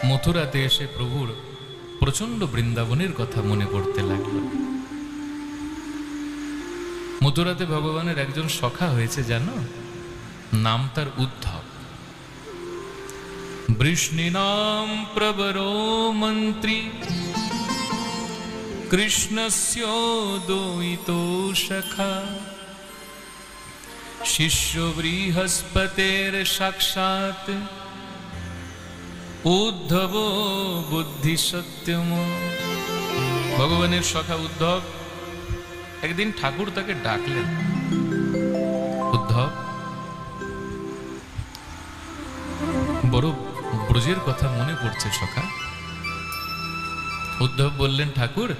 মথুরাতে এসে প্রভুর প্রচন্ড বৃন্দাবনের কথা মনে পড়তে লাগলো। মথুরাতে ভগবানের একজন সখা হয়েছে জানো, নাম তার উদ্ধব। বৃষ্ণিনাম প্রবরো মন্ত্রী কৃষ্ণস্যোদয়িতো সখা শিষ্য বৃহস্পতের সাক্ষাৎ উদ্ধব বুদ্ধি সত্যম। ভগবানের সখা উদ্ধব, একদিন ঠাকুর তাকে ডাকলেন, উদ্ধব বড় ব্রজের কথা মনে পড়ছে সখা। উদ্ধব বললেন, ঠাকুর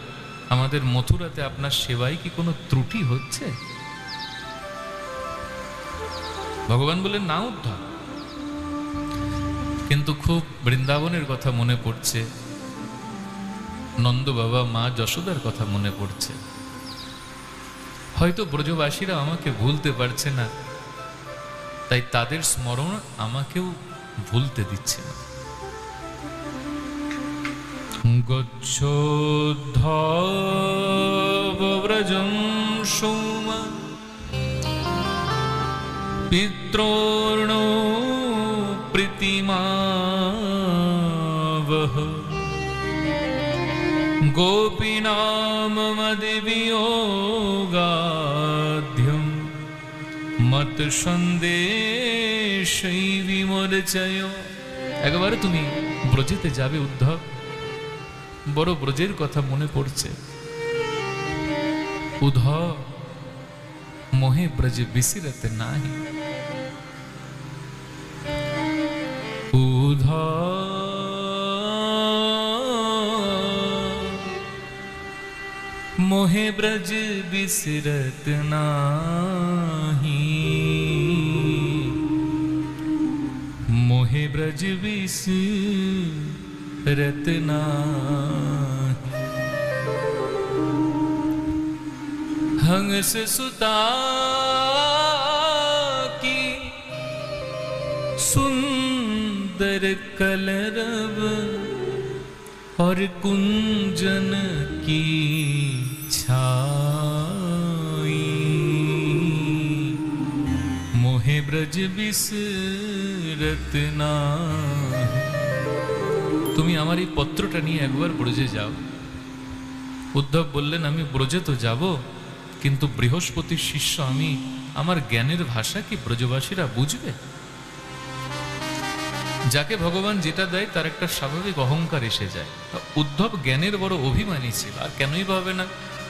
আমাদের মথুরাতে আপনার সেবায় কি কোনো ত্রুটি হচ্ছে? ভগবান বললেন, না উদ্ধব, কিন্তু খুব বৃন্দাবনের কথা মনে পড়ছে, নন্দ বাবা মা যশোদার কথা মনে পড়ছে। হয়তো ব্রজবাসীরা আমাকে ভুলতে পারছে না, তাই তাদের স্মরণ আমাকেও ভুলতে দিচ্ছে না। গচ্ছোদ্ধব ব্রজং সৌমা পিত্রোর্ণো প্রীতিমাবহ গোপীনাম মদবিয়োগাঢ্যম মত সন্দেশৈ বিমোচয়। একবারে তুমি ব্রজেতে যাবে উদ্ধব, বড় ব্রজের কথা মনে পড়ছে। উদ্ধব মোহে ব্রজ বিসিরত নাহি, मोहे ब्रज बिसरत नाही, मोहे ब्रज बिसरत नाही। हंस सुता की सुंदर कलरव और कुंजन की छाई, मोहे ब्रज बिसरत नाही। তুমি আমার এই পত্রটা নিয়ে একবার ব্রজে যাও। উদ্ধব বললেন, আমি ব্রজে তো যাব, কিন্তু বৃহস্পতির শিষ্য আমি, আমার জ্ঞানের ভাষা কি ব্রজবাসীরা বুঝবে? যাকে ভগবান যেটা দেয় তার একটা স্বাভাবিক অহংকার এসে যায়। উদ্ধব জ্ঞানের বড় অভিমানী ছিল, আর কেনই ভাবে না,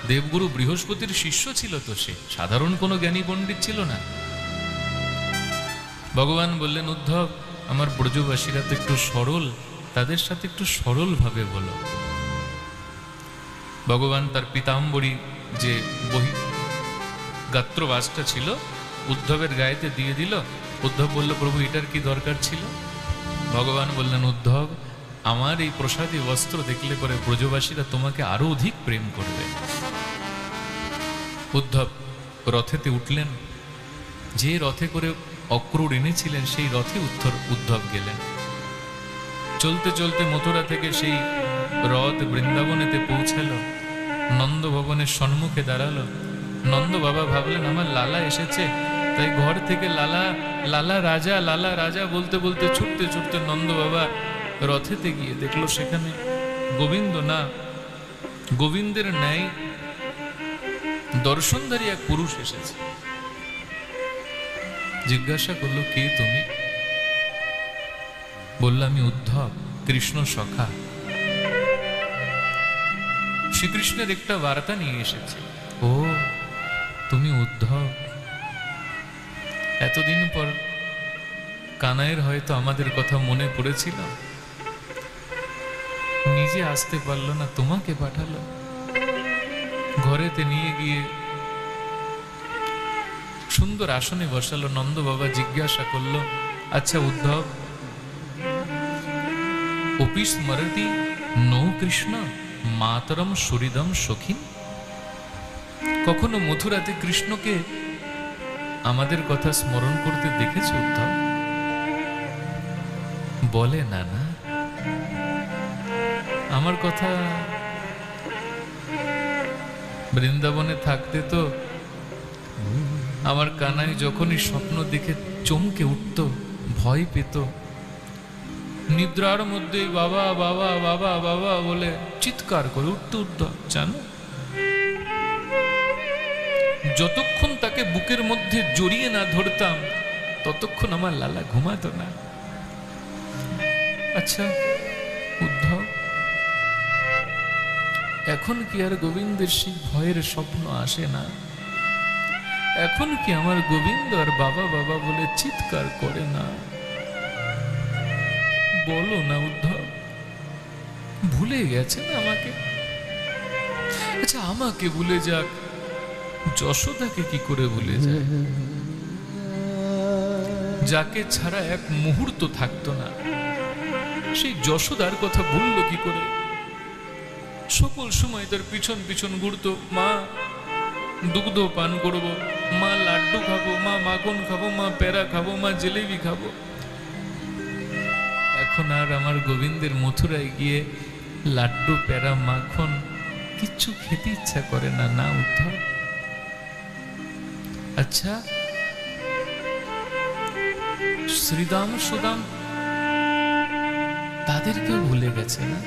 দেবগুরু বৃহস্পতির শিষ্য ছিল তো, সে সাধারণ কোনো জ্ঞানী পণ্ডিত ছিল না। ভগবান বললেন, উদ্ধব আমার ব্রজবাসীরা তো একটু সরল, তাদের সাথে একটু সরল ভাবে বলো। ভগবান তার পীতাম্বরী যে গাত্রবাসটা ছিল উদ্ধবের গায়েতে দিয়ে দিল। উদ্ধব বলল, প্রভু এটার কি দরকার ছিল? ভগবান বললেন, উদ্ধব আমার এই প্রসাদী বস্ত্র দেখলে পরে ব্রজবাসীরা তোমাকে আরো অধিক প্রেম করবে। উদ্ধব রথেতে উঠলেন, যে রথে করে অক্রূর এনেছিলেন সেই রথে উদ্ধব গেলেন। চলতে চলতে মথুরা থেকে সেই রথ বৃন্দাবনেতে পৌঁছালো, নন্দ ভবনের সম্মুখে দাঁড়ালো। নন্দ বাবা ভাবলেন, আমার লালা এসেছে, তাই ঘর থেকে লালা লালা রাজা লালা রাজা বলতে বলতে ছুটতে ছুটতে নন্দ বাবা রথেতে গিয়ে দেখলো সেখানে গোবিন্দ না, গোবিন্দের ন্যায় দর্শনধারী এক পুরুষ এসেছে। জিজ্ঞাসা করলো, কে তুমি? বলল, আমি উদ্ধব, কৃষ্ণ সখা। শ্রীকৃষ্ণের একটা বার্তা নিয়ে এসেছে। ও তুমি উদ্ধব, এতদিন পর কানাইয়ের হয়তো আমাদের কথা মনে পড়েছিল, নিজে আসতে পারলো না, তোমাকে পাঠালো। ঘরেতে নিয়ে গিয়ে সুন্দর আসনে বসালো। নন্দ বাবা জিজ্ঞাসা করলো, আচ্ছা উদ্ধব, অপি স্মরতি নো কৃষ্ণ মাতরম সুহৃদম সখী? কখনো মথুরাতে কৃষ্ণকে আমাদের কথা স্মরণ করতে দেখেছ উদ্ধব? বলে, না না, আমার কথা বৃন্দাবনে থাকতে তো আমার কানাই যখনই স্বপ্ন দেখে চমকে উঠত, ভয় পেত, নিদ্রার মধ্যে বাবা বাবা বাবা বাবা বলে চিৎকার করে উঠত, জানো? যতক্ষণ তাকে বুকের মধ্যে জড়িয়ে না ধরতাম ততক্ষণ আমার লালা ঘুমাতো না। আচ্ছা উদ্ধব, এখন কি আর গোবিন্দের সেই ভয়ের স্বপ্ন আসে না? এখন কি আমার গোবিন্দ আর বাবা বাবা বলে চিৎকার করে না? বলো না উদ্ধব, ভুলে গেছে না আমাকে? আচ্ছা আমাকে ভুলে যাক, যশোদাকে কি করে ভুলে যায়? যাকে ছাড়া এক মুহূর্ত থাকতো না, সেই যশোদার কথা ভুললো কি করে? সকল সময় তার পিছন পিছন ঘুরতো, মা দুগ্ধ পান করবো, মা লাড্ডু খাবো, মা মাখন খাবো, মা প্যারা খাবো, মা জিলেবি খাবো। এখন আর আমার গোবিন্দের মথুরায় গিয়ে লাড্ডু প্যারা মাখন কিচ্ছু খেতে ইচ্ছা করে না, না উদ্ধব? আচ্ছা শ্রীদাম সুদাম তাদেরকেও ভুলে গেছে না?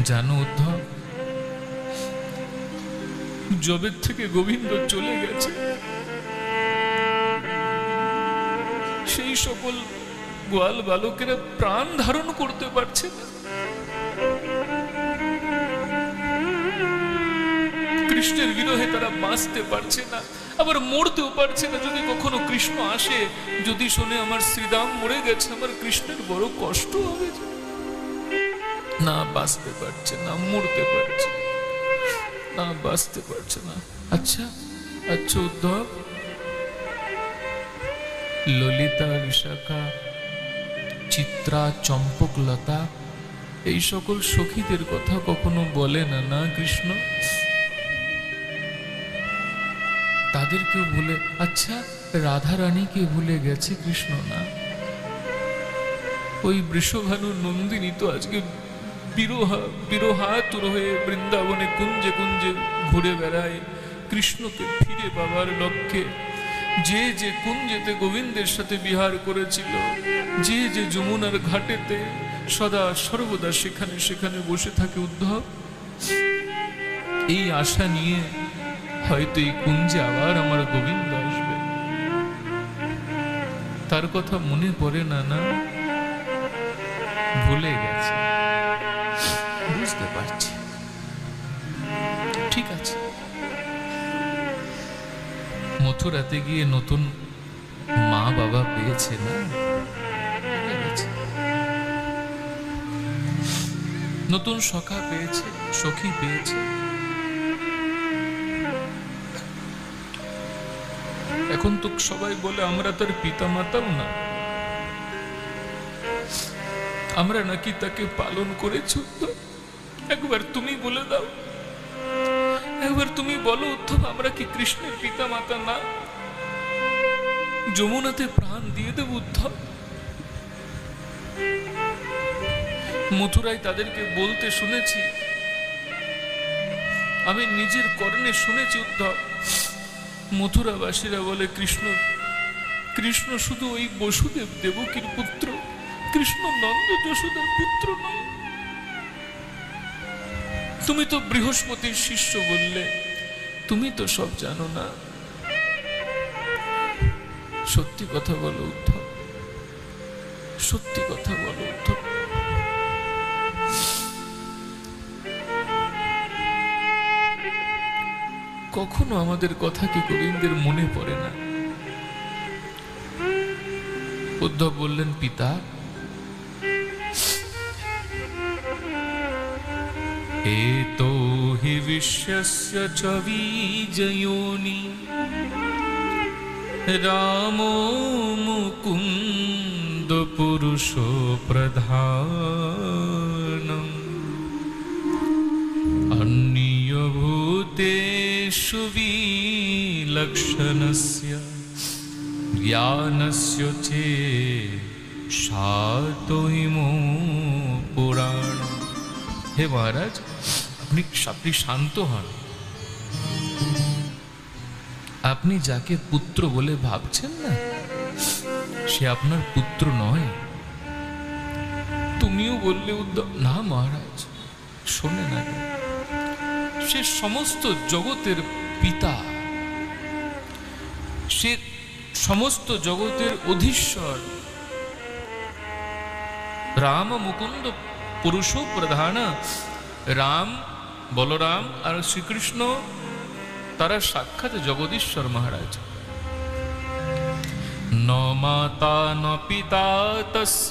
জানো উদ্ধব, জবের থেকে গোবিন্দ চলে গেছে, সেই সকল গোয়াল বালকেরা প্রাণ ধারণ করতে পারছে না, কৃষ্ণের বিরহে তারা বাঁচতে পারছে না, আবার মরতেও পারছে না। যদি কখনো কৃষ্ণ আসে, যদি শোনে আমার শ্রীদাম মরে গেছে, আমার কৃষ্ণের বড় কষ্ট হবে, না বাঁচতে পারছে না, মরতে পারছে না, বাঁচতে পারছে না। আচ্ছা আচ্ছা উদ্ধব, ললিতা, বিশাখা, চিত্রা, চম্পকলতা এই সকল সখীদের কথা কখনো বলে না, না কৃষ্ণ? তাদেরকেও ভুলে, আচ্ছা রাধা রানীকে ভুলে গেছে কৃষ্ণ না? ওই বৃষভানু নন্দিনী তো আজকে বিরহাতুর হয়ে বৃন্দাবনে কুঞ্জে কুঞ্জে ঘুরে বেড়ায় কৃষ্ণকে ফিরে পাবার লক্ষ্যে। যে যে কুঞ্জেতে গোবিন্দের সাথে বিহার করেছিল, যে যে যমুনার ঘাটেতে সদা সর্বদা সেখানে সেখানে বসে থাকে উদ্ধব, এই আশা নিয়ে হয়তো এই কুঞ্জে আবার আমার গোবিন্দ আসবে। তার কথা মনে পড়ে না? না, ভুলে গেছে, বুঝতে পারছি। ঠিক আছে, মথুরাতে গিয়ে নতুন মা বাবা পেয়েছে না, নতুন সখা পেয়েছে, সখী পেয়েছে। এখন তো সবাই বলে আমরা তার পিতা মাতাও না, আমরা নাকি তাকে পালন করেছি। একবার তুমি বলে দাও, একবার তুমি বলো উদ্ধব, আমরা কি কৃষ্ণের পিতা মাতা না? যমুনাতে প্রাণ দিয়ে দেব উদ্ধব। মথুরায় তাদেরকে বলতে শুনেছি, আমি নিজের কর্ণে শুনেছি উদ্ধব, মথুরাবাসীরা বলে কৃষ্ণ কৃষ্ণ শুধু ওই বসুদেব দেবকীর পুত্র, কৃষ্ণ নন্দ যশোদার পুত্র নয়। তুমি তো বৃহস্পতির শিষ্য বললে, তুমি তো সব জানো না। সত্যি কথা বলো উদ্ধব, সত্যি কথা বলো উদ্ধব। কখনো আমাদের কথা কি গোবিন্দের মনে পড়ে না? উদ্ধব বললেন, পিতা এতো হি বিশ্বস্য চ বীজয়োনি রামো মুকুন্দ পুরুষো প্রধানম অন্যভূতেষু বিলক্ষণস্য জ্ঞানস্য চে সাতইম পুরাণ। হে মহারাজ, আপনি শান্ত হন। আপনি যাকে পুত্র বলে ভাবছেন না, সে আপনার পুত্র নয়। তুমিও বললে উদ্ধব। না মহারাজ, শোনে না, সে সমস্ত জগতের পিতা, সে সমস্ত জগতের অধীশ্বর। রাম মুকুন্দ পুরুষ প্রধান। রাম, বলরাম আর শ্রীকৃষ্ণ তারা সাক্ষাৎ জগদীশ্বর মহারাজ। ন মাতা ন পিতা তস্য,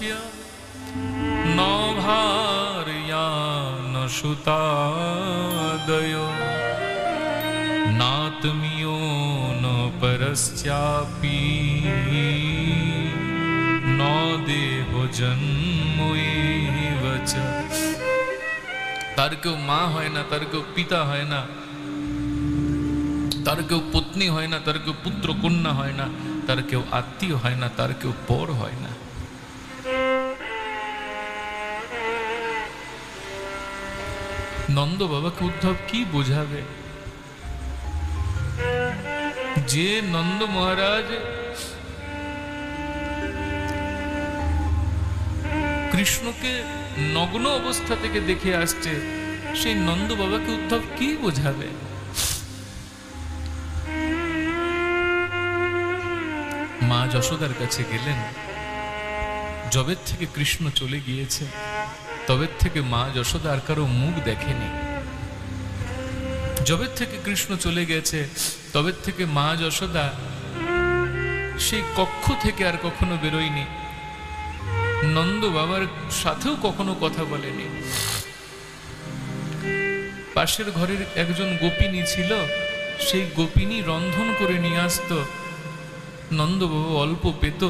ন ভার্যা ন সুতাদয়ো, নাত্মীয়ো ন পরস্যাপি, ন দেহ জন্ম এব চ। তার কেউ মা হয় না, তার কেউ পিতা হয় না, তার কেউ পত্নী হয় না, তার কেউ পুত্র কন্যা হয় না, তার কেউ আত্মীয় হয় না, তার কেউ পর হয় না। নন্দ বাবাকে উদ্ধব কি বোঝাবে? যে নন্দ মহারাজ কৃষ্ণকে নগ্ন অবস্থা থেকে দেখে আসছে, সেই নন্দ বাবাকে উদ্ধব কি বোঝাবে? মা যশোদার কাছে গেলেন। যবের থেকে কৃষ্ণ চলে গিয়েছে, তবের থেকে মা যশোদা আর কারো মুখ দেখেনি। যবের থেকে কৃষ্ণ চলে গেছে, তবের থেকে মা যশোদা সেই কক্ষ থেকে আর কখনো বেরোয়নি। নন্দ বাবার সাথেও কখনো কথা বলেনি। পাশের ঘরের একজন গোপিনী ছিল, সেই গোপিনী রন্ধন করে নিয়ে আসতো। নন্দবাবু অল্প পেত,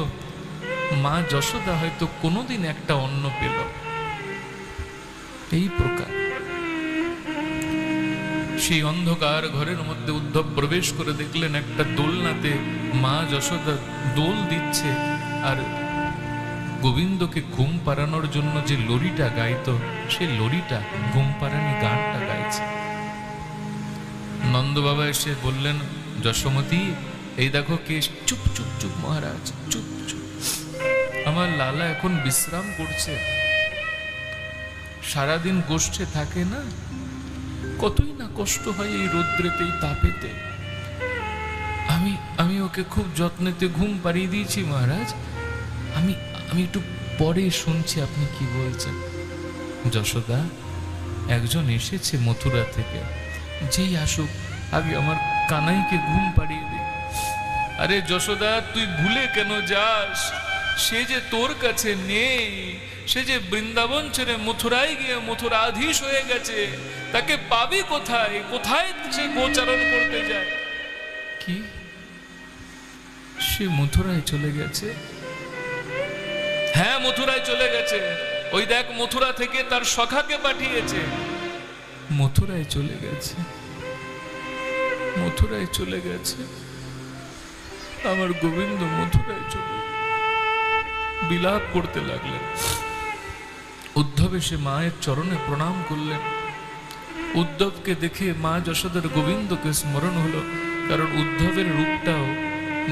মা যশোদা হয়তো কোনোদিন একটা অন্ন পেল। এই প্রকার সেই অন্ধকার ঘরের মধ্যে উদ্ধব প্রবেশ করে দেখলেন একটা দোলনাতে মা যশোদা দোল দিচ্ছে, আর গোবিন্দকে ঘুম পাড়ানোর জন্য যে লরিটা গাইতো, সে লরিটা ঘুম পাড়ানি গানটা গাইছে। নন্দ বাবা এসে বললেন, যশোমতী, এই দেখো কে। চুপ চুপ চুপ মহারাজ, চুপ চুপ। আমার লালা এখন বিশ্রাম করছে, সারাদিন গোষ্ঠে থাকে না, কতই না কষ্ট হয় এই রৌদ্রেতে, এই তাপেতে। আমি ওকে খুব যত্নেতে ঘুম পাড়িয়ে দিয়েছি মহারাজ। আমি একটু পরে শুনছি আপনি কি বলছেন। যশোদা, একজন এসেছে মথুরা থেকে, যেই আসুক আগে আমার কানাইকে ঘুম পাড়িয়ে দে। আরে যশোদা, তুই ভুলে কেন যাস? সে যে তোর কাছে নেই, সে যে বৃন্দাবন ছেড়ে মথুরায় গিয়ে মথুরাধীশ হয়ে গেছে, তাকে পাবি কোথায়? কোথায় সে গোচারণ করতে যায়? কি সে মথুরায় চলে গেছে? হ্যাঁ, মথুরায় চলে গেছে। ওই দেখ, মথুরা থেকে তার সখাকে পাঠিয়েছে। মথুরায় চলে গেছে, মথুরায় চলে গেছে। আমার গোবিন্দ মথুরায় চলে। বিলাপ করতে লাগলেন। উদ্ধব এসে মায়ের চরণে প্রণাম করলেন। উদ্ধবকে দেখে মা যশোদার গোবিন্দকে স্মরণ হলো, কারণ উদ্ধবের রূপটাও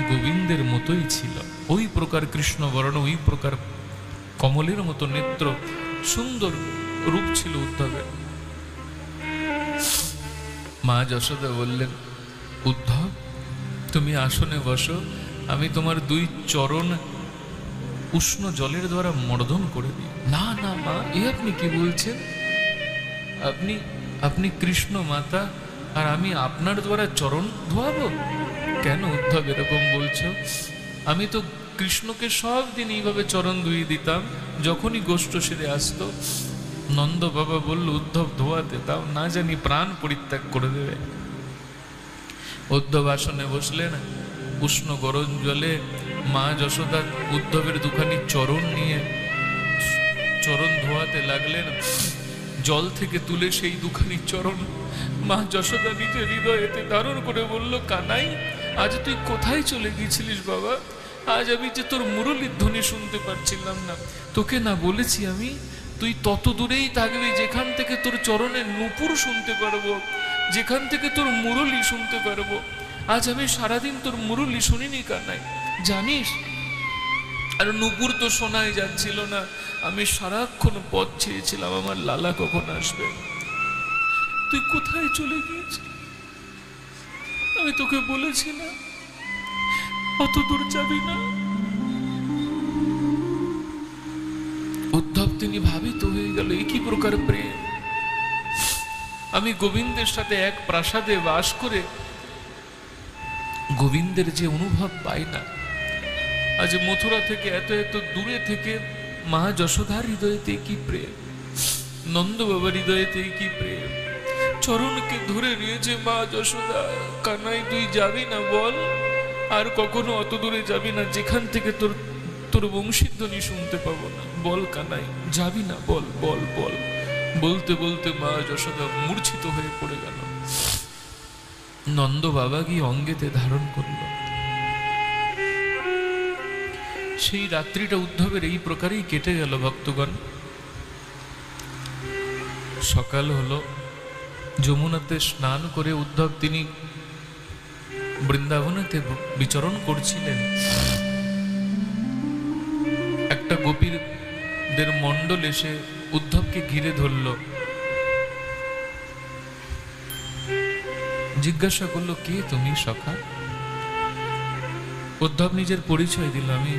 গোবিন্দের মতোই ছিল। ওই প্রকার কৃষ্ণ বর্ণ, ওই প্রকার কমলের মতো নেত্র, সুন্দর রূপ ছিল উদ্ধবের। মা যশোদা বললেন, উদ্ধব, তুমি আসনে বসো, আমি তোমার দুই চরণ উষ্ণ জলের দ্বারা মর্দন করে দিই। না না মা, এ আপনি কি বলছেন? আপনি কৃষ্ণ মাতা, আর আমি আপনার দ্বারা চরণ ধোয়াবো? কেন উদ্ধব এরকম বলছো? আমি তো কৃষ্ণকে সব দিন এইভাবে চরণ ধুয়ে দিতাম, যখনই গোষ্ঠ সেরে আসতো। নন্দ বাবা বলল, উদ্ধব ধোয়াতে, তাও না জানি প্রাণ পরিত্যাগ করে দেবে। উদ্ধব আসনে বসলেন। উষ্ণ গরম জলে মা যশোদা উদ্ধবের দুখানি চরণ নিয়ে চরণ ধোয়াতে লাগলেন। জল থেকে তুলে সেই দুখানি চরণ মা যশোদা নিজের হৃদয়েতে ধারণ করে বলল, কানাই, আজ তুই কোথায় চলে গিয়েছিলিস বাবা? আজ আমি যে তোর মুরলীর ধ্বনি শুনতে পারছিলাম না। তোকে না বলেছি আমি, তুই তত দূরেই থাকবি যেখান থেকে তোর চরণের নূপুর শুনতে পারবো, যেখান থেকে তোর মুরলী শুনতে পারবো। আজ আমি সারাদিন তোর মুরলী শুনিনি কানাই, জানিস? আর নূপুর তো শোনাই যাচ্ছিল না। আমি সারাক্ষণ পথ চেয়েছিলাম আমার লালা কখন আসবে। তুই কোথায় চলে গিয়েছিস? আমি তোকে বলেছি না অত দূর যাবি না। উদ্ধব তিনি ভাবিত হয়ে গেল, এ কি প্রকার প্রেম! আমি গোবিন্দের সাথে এক প্রাসাদে বাস করে গোবিন্দের যে অনুভব পাই না, আজ মথুরা থেকে এত এত দূরে থেকে মা যশোদার হৃদয়েতে কি প্রেম, নন্দ বাবার হৃদয়েতে কি প্রেম। চরণকে ধরে নিয়েছে মা যশোদা, কানাই তুই যাবি না বল, আর কখনো অত দূরে যাবি না যেখান থেকে তোর তোর বংশীধ্বনি শুনতে পাবো না। বল কানাই, যাবি না, বল বল বল। বলতে বলতে মা যশোদা মূর্ছিত হয়ে পড়ে গেল। নন্দ বাবা গিয়ে অঙ্গেতে ধারণ করল। সেই রাত্রিটা উদ্ধবের এই প্রকারেই কেটে গেল ভক্তগণ। সকাল হলো, যমুনাতে স্নান করে উদ্ধব তিনি বৃন্দাবনেতে বিচরণ করছিলেন। একটা গোপীদের মণ্ডল এসে উদ্ধবকে ঘিরে ধরল, জিজ্ঞাসা করলো, কে তুমি সখা? উদ্ধব নিজের পরিচয় দিল, আমি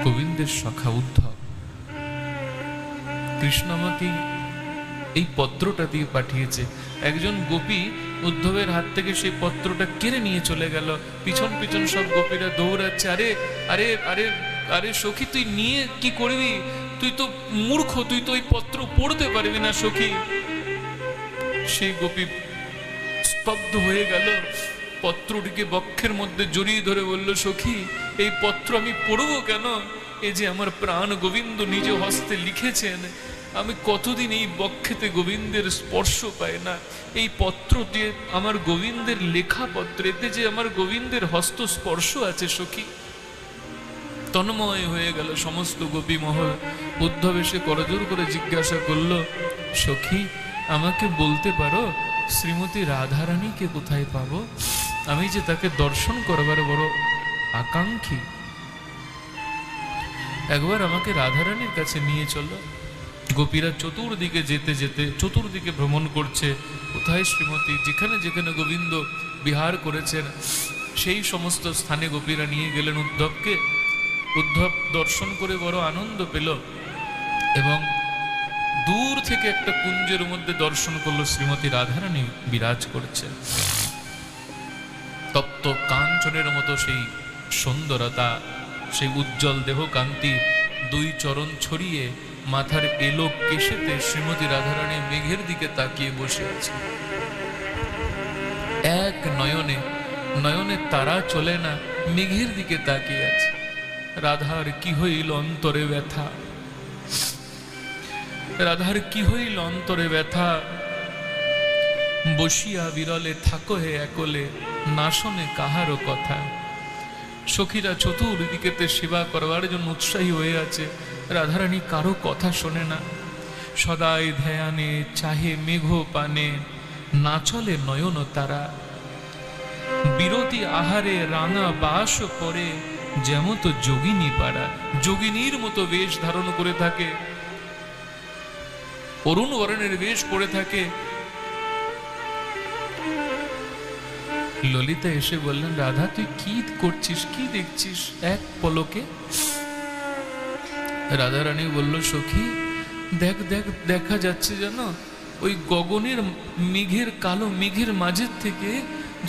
গোবিন্দের সখা উদ্ধব। কৃষ্ণ আমাকে এই পত্রটা দিয়ে পাঠিয়েছে। একজন গোপী উদ্ধবের হাত থেকে সেই পত্রটা কেড়ে নিয়ে চলে গেল। পিছন পিছন সব গোপীরা দৌড়াচ্ছে, আরে আরে আরে আরে সখী, তুই নিয়ে কি করবি? তুই তো মূর্খ, তুই তো ওই পত্র পড়তে পারবি না সখী। সেই গোপী স্তব্ধ হয়ে গেল, পত্রটিকে বক্ষের মধ্যে জড়িয়ে ধরে বলল, সখী এই পত্র আমি পড়বো কেন? এই যে আমার প্রাণ গোবিন্দ নিজ হস্তে লিখেছেন, আমি কতদিন এই বক্ষেতে গোবিন্দের স্পর্শ পাই না। এই পত্র দিয়ে আমার গোবিন্দের লেখা পত্র, এতে যে আমার গোবিন্দের হস্ত স্পর্শ আছে সখী। তন্ময় হয়ে গেল সমস্ত গোপী মহল। উদ্ধব এসে করজোর করে জিজ্ঞাসা করল, সখী আমাকে বলতে পারো শ্রীমতী রাধারানীকে কোথায় পাবো? আমি যে তাকে দর্শন করবার বড় আকাঙ্ক্ষী, একবার আমাকে রাধারানীর কাছে নিয়ে চলো। গোপীরা চতুর্দিকে যেতে যেতে চতুর্দিকে ভ্রমণ করছে, কোথায় শ্রীমতী, যেখানে যেখানে গোবিন্দ বিহার করেছেন সেই সমস্ত স্থানে গোপীরা নিয়ে গেলেন উদ্ধবকে। উদ্ধব দর্শন করে বড় আনন্দ পেল এবং দূর থেকে একটা কুঞ্জের মধ্যে দর্শন করলো শ্রীমতী রাধারানী বিরাজ করছে। তপ্ত কাঞ্চনের মতো সেই সুন্দরতা, সেই উজ্জ্বল দেহ কান্তি, দুই চরণ ছড়িয়ে মাথার এলো কেশেতে শ্রীমতী রাধারানী মেঘের দিকে তাকিয়ে বসে আছে। এক নয়নে, নয়নে তারা চলে না, মেঘের দিকে তাকিয়ে আছে। রাধার কি হইল অন্তরে ব্যথা, রাধার কি হইল অন্তরে ব্যথা, বসিয়া বিরলে থাকো হে একলে, না শোনে কাহারও কথা। সখীরা চতুর্দিকেতে সেবা করবার জন্য উৎসাহী হয়ে আছে, রাধারানী কারো কথা শোনে না। সদাই ধ্যানে চাহে মেঘ পানে, না চলে নয়ন তারা। বিরতি আহারে রাঙা বাস পরে, যেমন তো যোগিনী পাড়া। যোগিনীর মতো বেশ ধারণ করে থাকে, অরুণ বরণের বেশ পড়ে থাকে। ললিতা এসে বললেন, রাধা তুই কি করছিস, কি দেখছিস এক পলকে? রাধারানী বলল, সখী দেখ দেখ, দেখা যাচ্ছে যেন ওই গগনের মেঘের, কালো মেঘের মাঝের থেকে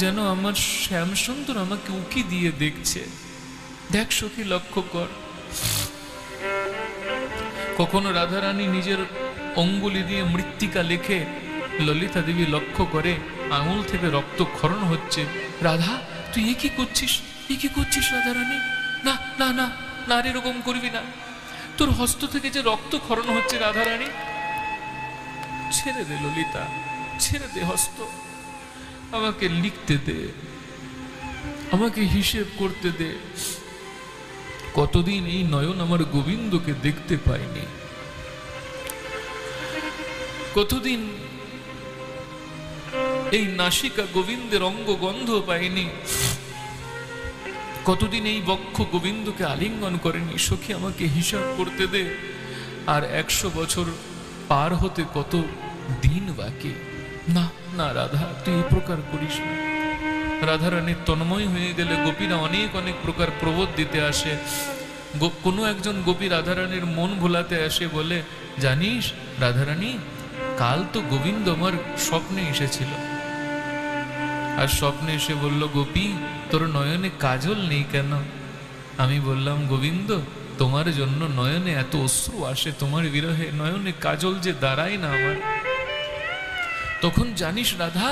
যেন আমার শ্যামসুন্দর আমাকে উকি দিয়ে দেখছে। দেখ সখী, লক্ষ্য কর। কখনো রাধারানী নিজের অঙ্গুলি দিয়ে মৃত্তিকা লেখে, ললিতা দেবী লক্ষ্য করে আঙুল থেকে রক্তক্ষরণ হচ্ছে। রাধা তুই এ কি করছিস, এ কি করছিস রাধারানী? না না না না, এরকম করবি না, তোর হস্ত থেকে যে রক্তক্ষরণ হচ্ছে রাধারানী। ছেড়ে দে ললিতা, ছেড়ে দে হস্ত, আমাকে লিখতে দে। আমাকে হিসেব করতে দে, কতদিন এই নয়ন আমার গোবিন্দকে দেখতে পাইনি, কতদিন এই নাসিকা গোবিন্দের অঙ্গ গন্ধ পাইনি, কতদিন এই বক্ষ গোবিন্দকে আলিঙ্গন করেনি। সখী আমাকে হিসাব করতে দে। আর 100 বছর পার হতে কত দিন বাকি। না না রাধা, তুই এই প্রকার করিস না। রাধারানী তন্ময় হয়ে গেলে গোপীরা অনেক অনেক প্রকার প্রবোধ দিতে আসে। কোনো একজন গোপী রাধারানীর মন ভোলাতে আসে, বলে জানিস রাধারানী, কাল তো গোবিন্দ আমার স্বপ্নে এসেছিল। আর স্বপ্নে এসে বলল, গোপী তোর নয়নে কাজল নেই কেন? আমি বললাম, গোবিন্দ তোমার জন্য নয়নে এত অশ্রু আসে, তোমার বিরহে নয়নে কাজল যে দাঁড়ায় না আমার। তখন জানিস রাধা,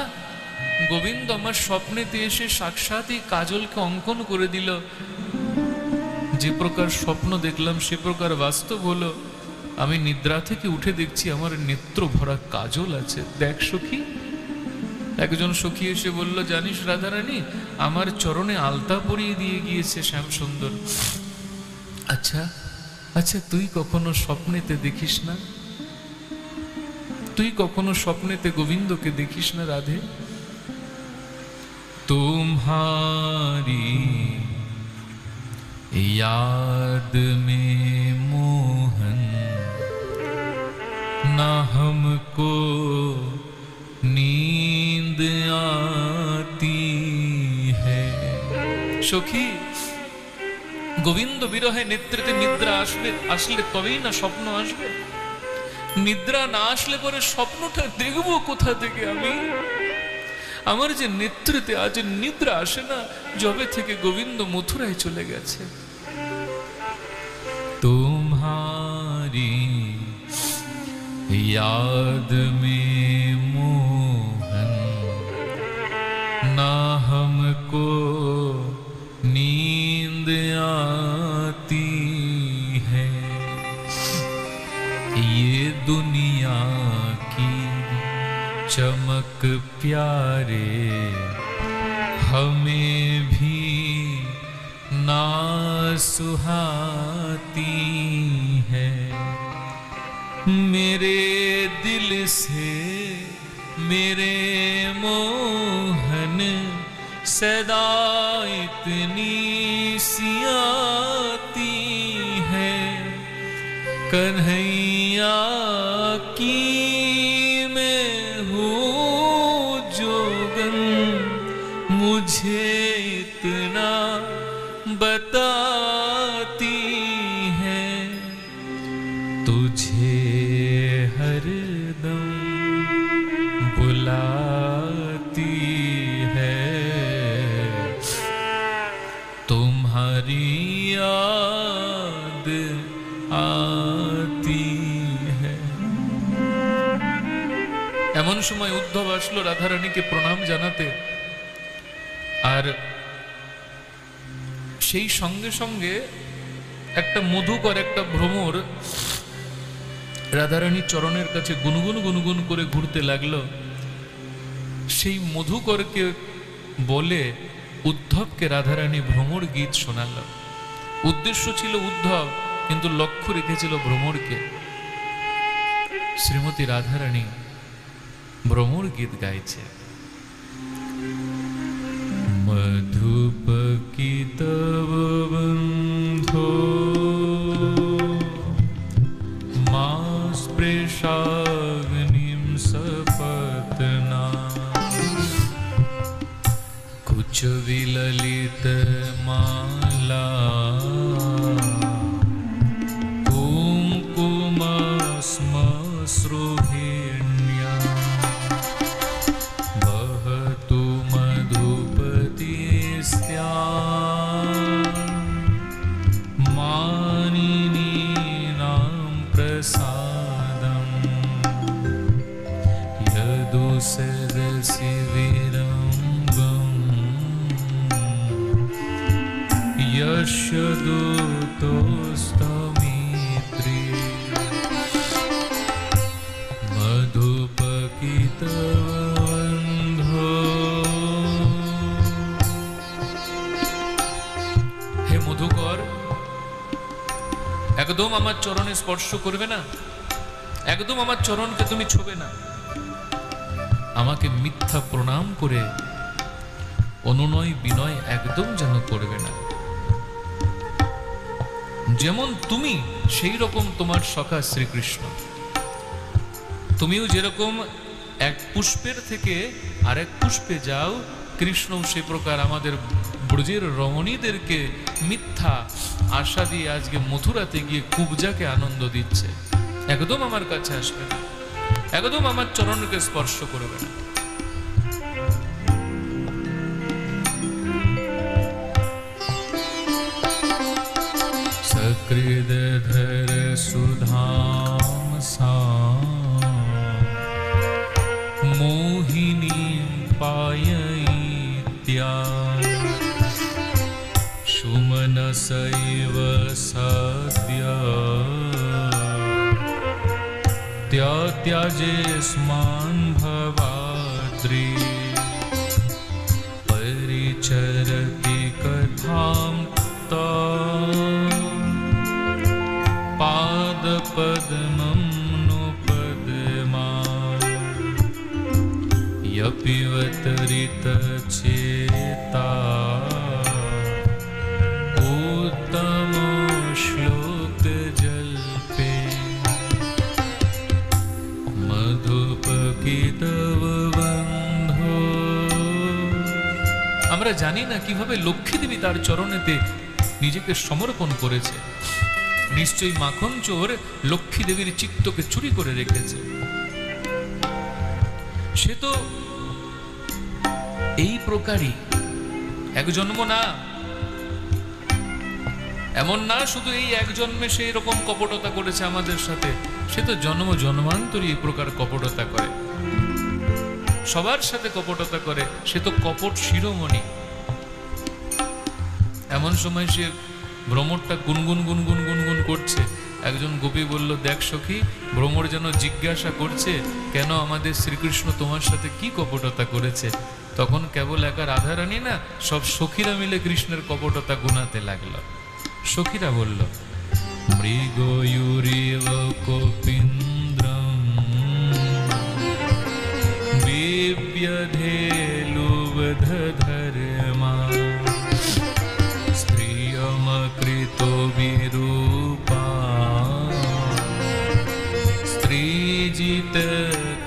গোবিন্দ আমার স্বপ্নেতে এসে সাক্ষাৎ এই কাজলকে অঙ্কন করে দিল। যে প্রকার স্বপ্ন দেখলাম সে প্রকার বাস্তব হলো। আমি নিদ্রা থেকে উঠে দেখছি আমার নেত্র ভরা কাজল আছে। দেখ সখী। একজন সখী এসে বলল, জানিস রাধারানী, আমার চরণে আলতা পরিয়ে দিয়ে গিয়েছে শ্যাম সুন্দর। আচ্ছা আচ্ছা, তুই কখনো স্বপ্নেতে দেখিস না? তুই কখনো স্বপ্নেতে গোবিন্দকে দেখিস না রাধে? तुम्हारी याद में मोहन ना हमको नींद आती है। সখী, গোবিন্দ বিরহে নেত্রেতে নিদ্রা আসলে তবেই না স্বপ্ন আসবে। নিদ্রা না আসলে পরে স্বপ্নটা দেখবো কোথা থেকে আমি? আমার যে নেত্রেতে আজ নিদ্রা আসে না, যবে থেকে গোবিন্দ মথুরায় চলে গেছে। তোমারি याद में मोहन ना हमको नींद आती है। ये दुनिया की चमक प्यारे हमें भी ना सुहाती है। मेरे दिल से मेरे मोहन सदा इतनी सी आती है। कन्हैया की मैं हूँ जोगन, मुझे इतना बताती है। तुझे हरदम बुलाती है, तुम्हारी याद आती है। এমন সময় উদ্ধব আসলো রাধারানীকে প্রণাম জানাতে। আর সেই সঙ্গে সঙ্গে একটা মধুকর, একটা ভ্রমর রাধারানীর চরণের কাছে গুনগুন গুনগুন করে ঘুরতে লাগলো। সেই মধুকরকে বলে উদ্ধবকে রাধারানী ভ্রমর গীত শোনাল। উদ্দেশ্য ছিল উদ্ধব, কিন্তু লক্ষ্য রেখেছিল ভ্রমরকে। শ্রীমতী রাধারানী ভ্রমর গীত গাইছে। মধুপ কি তব বন্ধো মা স্পৃশাগ্নিম সপত্না কুচ বিললিত মালা কুমকুমস্মশ্রুহিণ্যা বহতু মধুপতিস্যাম মানিনীনাম প্রসাদম यदु सदसि विरंगम একদম আমার চরণে স্পর্শ করবে না, একদম আমার চরণকে তুমি ছোবে না, আমাকে মিথ্যা প্রণাম করে অনুনয় বিনয় একদম যেন করবে না। যেমন তুমি সেই রকম তোমার সখা শ্রীকৃষ্ণ, তুমিও যেরকম এক পুষ্পের থেকে আরেক পুষ্পে যাও, কৃষ্ণও সে প্রকার আমাদের ব্রজের রমণীদেরকে মিথ্যা আশা দিয়ে আজকে মথুরাতে গিয়ে কুবজাকে আনন্দ দিচ্ছে। একদম আমার কাছে আসবে না, একদম আমার চরণকে স্পর্শ করবে না। সকৃদধর সুধাম মোহিনী পায়ইত্যা সুমনসৈব সদ্য ত্যাজেস্মাन् ভবাদ্রি পরিচরতি কথাং পাদপদ্মং নুপদ্মায় यपिवतरितचेता उत्तम श्लोक जल्पे মধুপকিতব বন্ধো। আমরা জানি না কিভাবে লক্ষ্মী দেবী তার চরণেতে নিজেকে সমর্পণ করেছে। নিশ্চয়ই মাখন চোর লক্ষ্মী দেবীর চিত্তকে চুরি করে রেখেছে। সে তো এই প্রকারই, এক জন্ম না, এমন না শুধু এই এক জন্মে সে এরকম কপটতা করেছে আমাদের সাথে, সে তো জন্ম জন্মান্তরী এই প্রকার কপটতা করে, সবার সাথে কপটতা করে। সে তো কপট শিরোমণি। এমন সময় সে ভ্রমরটা গুনগুন গুনগুন গুনগুন করছে। একজন গোপী বলল, দেখ সখী, ভ্রমর যেন জিজ্ঞাসা করছে কেন আমাদের শ্রীকৃষ্ণ তোমার সাথে কি কপটতা করেছে। তখন কেবল একা রাধারানী না, সব সখীরা মিলে কৃষ্ণের কপটতা গুনাতে লাগলো। সখীরা বলল, মৃগয়ুরিব কোপীন্দ্রম বিব্যধেলুবধধর্মা স্ত্রিয়মকৃতো বিরূপা স্ত্রীজিত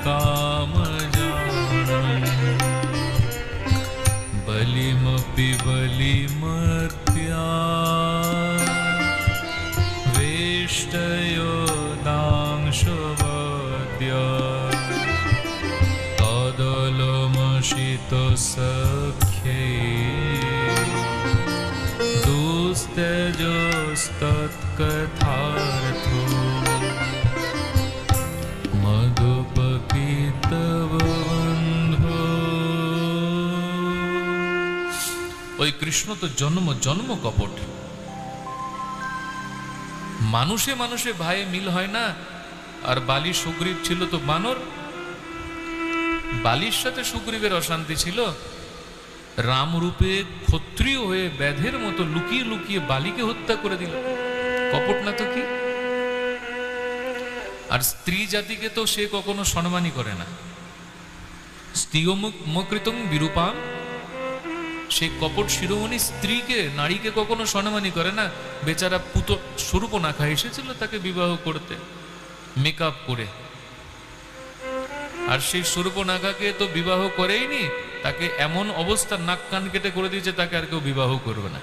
কামজানম বলিমপি বলিমর্ত্য়া वेष्टयोदांशवद्य तदलमशितसख्ये दुस्तेजस्तत्कथार्थो মধুপকিতব বন্ধো। ওই কৃষ্ণ তো জন্ম জন্ম কপট। মানুষে মানুষে ভাইয়ে মিল হয় না। আর বালি সুগ্রীব ছিল তো বানর, বালির সাথে সুগ্রীবের অশান্তি ছিল। রামরূপে ক্ষত্রিয় হয়ে ব্যাধের মতো লুকিয়ে লুকিয়ে বালিকে হত্যা করে দিল। কপট না তো কি? আর স্ত্রী জাতিকে তো সে কখনো সম্মানই করে না। স্ত্রীমকৃতং বিরূপাম, সেই কপট শিরোমণি স্ত্রীকে, নারীকে কখনো সম্মানই করে না। বেচারা পুত শূর্পণখা এসেছিল তাকে বিবাহ করতে মেকআপ করে, আর সেই শূর্পণখাকে তো বিবাহ করেইনি, তাকে এমন অবস্থা নাক কান কেটে করে দিয়েছে তাকে আর কেউ বিবাহ করবে না।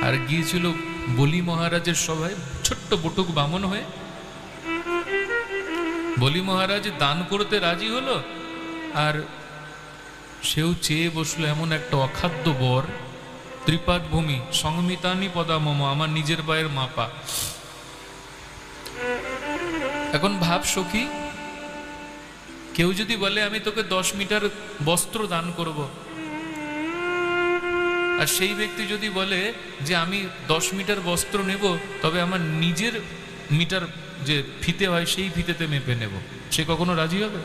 আর গিয়েছিল বলি মহারাজের সভায় ছোট্ট বটুক বামন হয়ে। বলি মহারাজ দান করতে রাজি হলো, আর সেও চেয়ে বসলো এমন একটা অখাদ্য বর, ত্রিপাদ ভূমি সংমিতানি পদামম, আমার নিজের পায়ের মাপা। এখন ভাব সখী, কেউ যদি বলে আমি তোকে 10 মিটার বস্ত্র দান করব, আর সেই ব্যক্তি যদি বলে যে আমি 10 মিটার বস্ত্র নেব, তবে আমার নিজের মিটার যে ফিতে হয় সেই ফিতেতে মেপে নেব, সে কখনো রাজি হবে?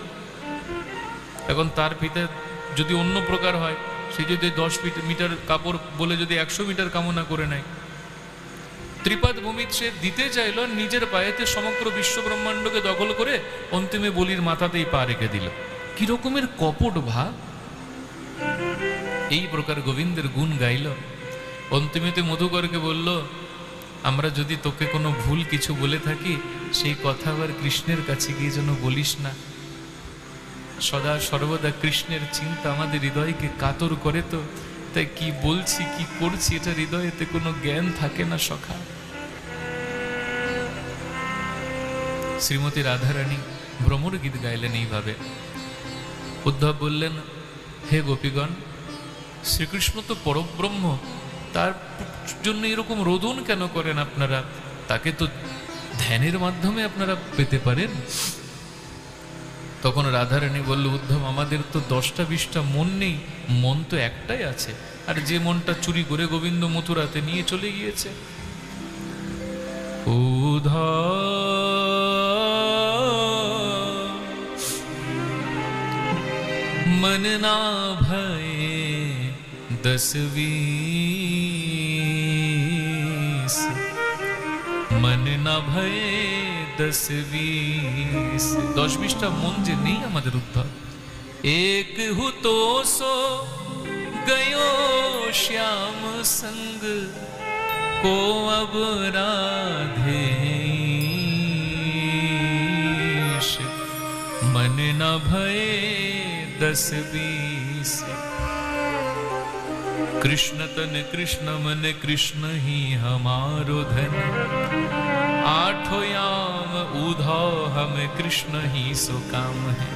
এখন তার ফিতে যদি অন্য প্রকার হয় সে যদি 10 মিটার কাপড় বলে যদি 100 মিটার কামনা করে নেয়, ত্রিপাদ ভূমি সে দিতে চাইল, নিজের পায়েতে সমগ্র বিশ্ব ব্রহ্মাণ্ডকে দখল করে অন্তিমে বলির মাথাতেই পা রেখে দিল। কি রকমের কপট ভাব! এই প্রকার গোবিন্দের গুণ গাইল। অন্তিমেতে মধুকরকে বলল, আমরা যদি তোকে কোনো ভুল কিছু বলে থাকি, সেই কথা আবার কৃষ্ণের কাছে গিয়ে যেন বলিস না। সদা সর্বদা কৃষ্ণের চিন্তা আমাদের হৃদয়কে কাতর করে, তো তাই কি বলছি কি করছি এটা হৃদয়েতে কোনো জ্ঞান থাকে না সখা। শ্রীমতী রাধারানী ভ্রমর গীত গাইলেন এইভাবে। উদ্ধব বললেন, হে গোপীগণ, শ্রীকৃষ্ণ তো পরব্রহ্ম, তার জন্য এরকম রোদন কেন করেন আপনারা? তাকে তো ধ্যানের মাধ্যমে আপনারা পেতে পারেন। তখন রাধারানী বলল, উদ্ধব, আমাদের তো 10টা 20টা মন নেই, মন তো একটাই আছে, আর যে মনটা চুরি করে গোবিন্দ মথুরাতে নিয়ে চলে গিয়েছে। मन ना भये 10-20, मन ना भये 10-20, 10-20টা মন যে নেই আমাদের উদ্ধব। एक हु तो सो गयो श्याम संग, को अब राधेश, मन न भये 10-20, कृष्ण तन कृष्ण मन कृष्ण ही हमारो धन, आठों याम उद्धव हम कृष्ण ही सो काम है।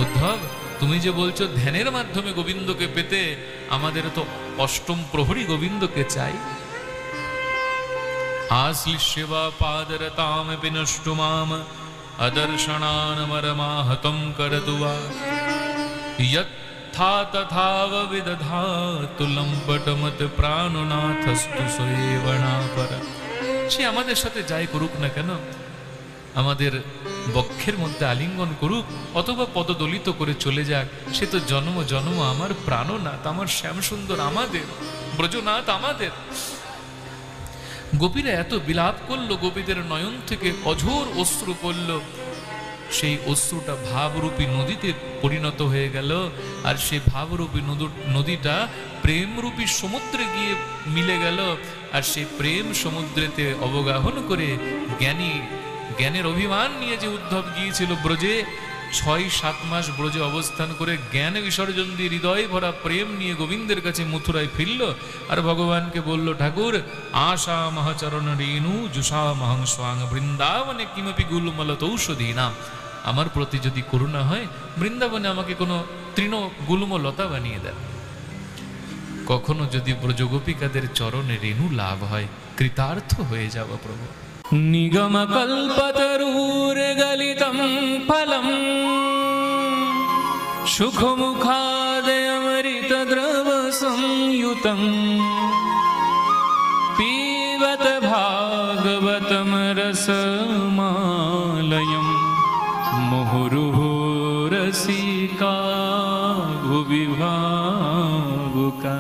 उद्धव, তুমি যে বলছো ধ্যানের মাধ্যমে গোবিন্দকে পেতে, আমাদের তো অষ্টম প্রহরী গোবিন্দকে চাই। आश्लिष्यवा पादरताम विनष्टुमाम, अदर्शनान मरमाहतं करतुवा, यथा तथाव विदधातु लंपटमत प्राणनाथस्तु सोएवणापर। সে আমাদের সাথে যাই করুক না কেন, আমাদের বক্ষের মধ্যে আলিঙ্গন করুক অথবা পদদলিত করে চলে যাক, সে তো জন্ম জন্ম আমার প্রাণনাথ, আমার শ্যামসুন্দর আমাদের, ব্রজনাথ আমাদের। গোপীরা এত বিলাপ করলো, গোপীদের নয়ন থেকে অঝোর অশ্রু পড়ল, সেই অশ্রুটা ভাবরূপী নদীতে পরিণত হয়ে গেল, আর সেই ভাবরূপী নদীটা প্রেমরূপী সমুদ্রে গিয়ে মিলে গেল, আর সেই প্রেম সমুদ্রেতে অবগাহন করে জ্ঞানের অভিমান নিয়ে যে উদ্ধব গিয়েছিল ব্রজে, 6-7 মাস ব্রজে অবস্থান করে জ্ঞান বিসর্জন দিয়ে হৃদয় ভরা প্রেম নিয়ে গোবিন্দের কাছে মথুরায় ফিরল, আর ভগবানকে বলল, ঠাকুর, আশা মহাচরণ রেণু জুষা মহং স্বাং বৃন্দাবনে কিমপি গুলমল তৌষধি না। আমার প্রতি যদি করুণা হয়, বৃন্দাবনে আমাকে কোনো তৃণ গুল্ম লতা বানিয়ে দেন। কখনো যদি ব্রজগোপিকাদের চরণে রেণু লাভ হয়, কৃতার্থ হয়ে যাব প্রভু। নিগম কল্পতরুর্গলিতম ফলম, সুখমুখাদয় অমৃত দ্রব সংযুতম, পিবত ভাগবতম রসমালয়ম, মুহুর্মুহু রসিকা ভুবি ভাবুকা।